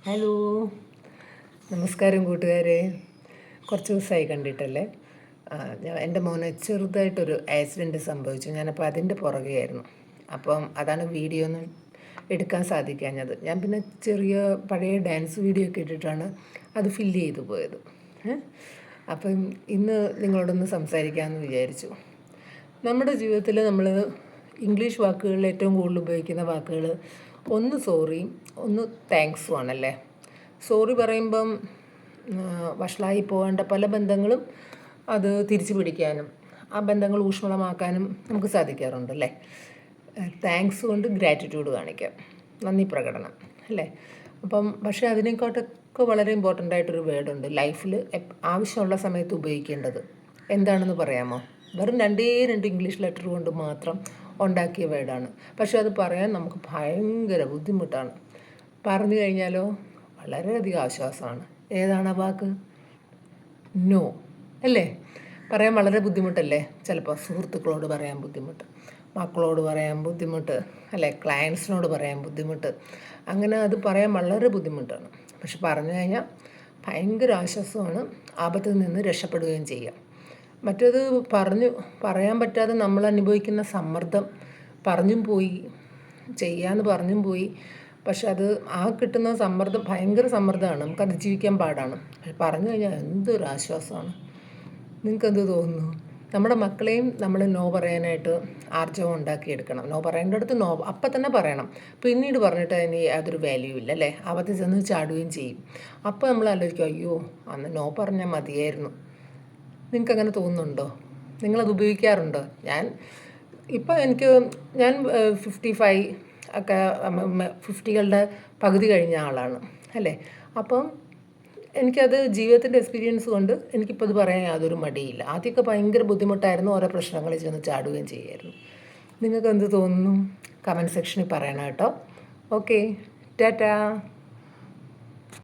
Hello, നമസ്കാരം കൂട്ടുകാരെ. കുറച്ച് ദിവസമായി കണ്ടിട്ടല്ലേ. എൻ്റെ മോന് ചെറുതായിട്ടൊരു ആക്സിഡൻറ്റ് സംഭവിച്ചു. ഞാനപ്പോൾ അതിൻ്റെ പുറകെയായിരുന്നു. അപ്പം അതാണ് വീഡിയോ ഒന്നും എടുക്കാൻ സാധിക്കാഞ്ഞത്. ഞാൻ പിന്നെ ചെറിയ പഴയ ഡാൻസ് വീഡിയോ ഒക്കെ ഇട്ടിട്ടാണ് അത് ഫില്ല് ചെയ്തു പോയത്. അപ്പം ഇന്ന് നിങ്ങളോടൊന്ന് സംസാരിക്കാമെന്ന് വിചാരിച്ചു. നമ്മുടെ ജീവിതത്തിൽ നമ്മൾ ഇംഗ്ലീഷ് വാക്കുകളിൽ ഏറ്റവും കൂടുതൽ ഉപയോഗിക്കുന്ന വാക്കുകൾ ഒന്ന് സോറിയും ഒന്ന് താങ്ക്സും ആണല്ലേ. സോറി പറയുമ്പം വഷളായി പോകേണ്ട പല ബന്ധങ്ങളും അത് തിരിച്ചു പിടിക്കാനും ആ ബന്ധങ്ങൾ ഊഷ്മളമാക്കാനും നമുക്ക് സാധിക്കാറുണ്ടല്ലേ. താങ്ക്സ് കൊണ്ട് ഗ്രാറ്റിറ്റ്യൂഡ് കാണിക്കാം, നന്ദി പ്രകടനം അല്ലേ. അപ്പം പക്ഷേ അതിനെക്കാട്ടൊക്കെ വളരെ ഇമ്പോർട്ടൻ്റ് ആയിട്ടൊരു വേർഡുണ്ട് ലൈഫിൽ ആവശ്യമുള്ള സമയത്ത് ഉപയോഗിക്കേണ്ടത്. എന്താണെന്ന് പറയാമോ? വെറും രണ്ട് ഇംഗ്ലീഷ് ലെറ്റർ കൊണ്ട് മാത്രം ഉണ്ടാക്കിയ വേർഡാണ്. പക്ഷെ അത് പറയാൻ നമുക്ക് ഭയങ്കര ബുദ്ധിമുട്ടാണ്. പറഞ്ഞു കഴിഞ്ഞാലോ വളരെയധികം ആശ്വാസമാണ്. ഏതാണ് ആ വാക്ക്? നോ അല്ലേ. പറയാൻ വളരെ ബുദ്ധിമുട്ടല്ലേ. ചിലപ്പോൾ സുഹൃത്തുക്കളോട് പറയാൻ ബുദ്ധിമുട്ട്, മക്കളോട് പറയാൻ ബുദ്ധിമുട്ട് അല്ലേ, ക്ലയൻസിനോട് പറയാൻ ബുദ്ധിമുട്ട്. അങ്ങനെ അത് പറയാൻ വളരെ ബുദ്ധിമുട്ടാണ്. പക്ഷെ പറഞ്ഞു കഴിഞ്ഞാൽ ഭയങ്കര ആശ്വാസമാണ്. ആപത്തിൽ നിന്ന് രക്ഷപ്പെടുകയും ചെയ്യാം. മറ്റേത് പറയാൻ പറ്റാതെ നമ്മൾ അനുഭവിക്കുന്ന സമ്മർദ്ദം, പറഞ്ഞും പോയി ചെയ്യാമെന്ന് പറഞ്ഞും പോയി. പക്ഷെ അത് ആ കിട്ടുന്ന സമ്മർദ്ദം ഭയങ്കര സമ്മർദ്ദമാണ്, നമുക്ക് അതിജീവിക്കാൻ പാടാണ്. പറഞ്ഞു കഴിഞ്ഞാൽ എന്തൊരു ആശ്വാസമാണ്. നിങ്ങൾക്കെന്ത് തോന്നുന്നു? നമ്മുടെ മക്കളെയും നമ്മൾ നോ പറയാനായിട്ട് ആർജവം ഉണ്ടാക്കിയെടുക്കണം. നോ പറയേണ്ടടുത്ത് നോ അപ്പം തന്നെ പറയണം. പിന്നീട് പറഞ്ഞിട്ട് അതിന് യാതൊരു വാല്യൂ ഇല്ല അല്ലേ. അബദ്ധത്തിൽ ചെന്ന് ചാടുകയും ചെയ്യും. അപ്പോൾ നമ്മൾ ആലോചിക്കും, അയ്യോ അന്ന് നോ പറഞ്ഞാൽ മതിയായിരുന്നു. നിങ്ങൾക്കങ്ങനെ തോന്നുന്നുണ്ടോ? നിങ്ങളത് ഉപയോഗിക്കാറുണ്ടോ? ഞാൻ 55 ഒക്കെ 50കളുടെ പകുതി കഴിഞ്ഞ ആളാണ് അല്ലേ. അപ്പം എനിക്കത് ജീവിതത്തിൻ്റെ എക്സ്പീരിയൻസ് കൊണ്ട് എനിക്കിപ്പോൾ ഇത് പറയാൻ യാതൊരു മടിയില്ല. ആദ്യമൊക്കെ ഭയങ്കര ബുദ്ധിമുട്ടായിരുന്നു, ഓരോ പ്രശ്നങ്ങളിൽ ചെന്ന് ചാടുകയും ചെയ്യുമായിരുന്നു. നിങ്ങൾക്ക് എന്ത് തോന്നുന്നു? കമൻറ്റ് സെക്ഷനിൽ പറയണം കേട്ടോ. ഓക്കെ, ടാറ്റാ.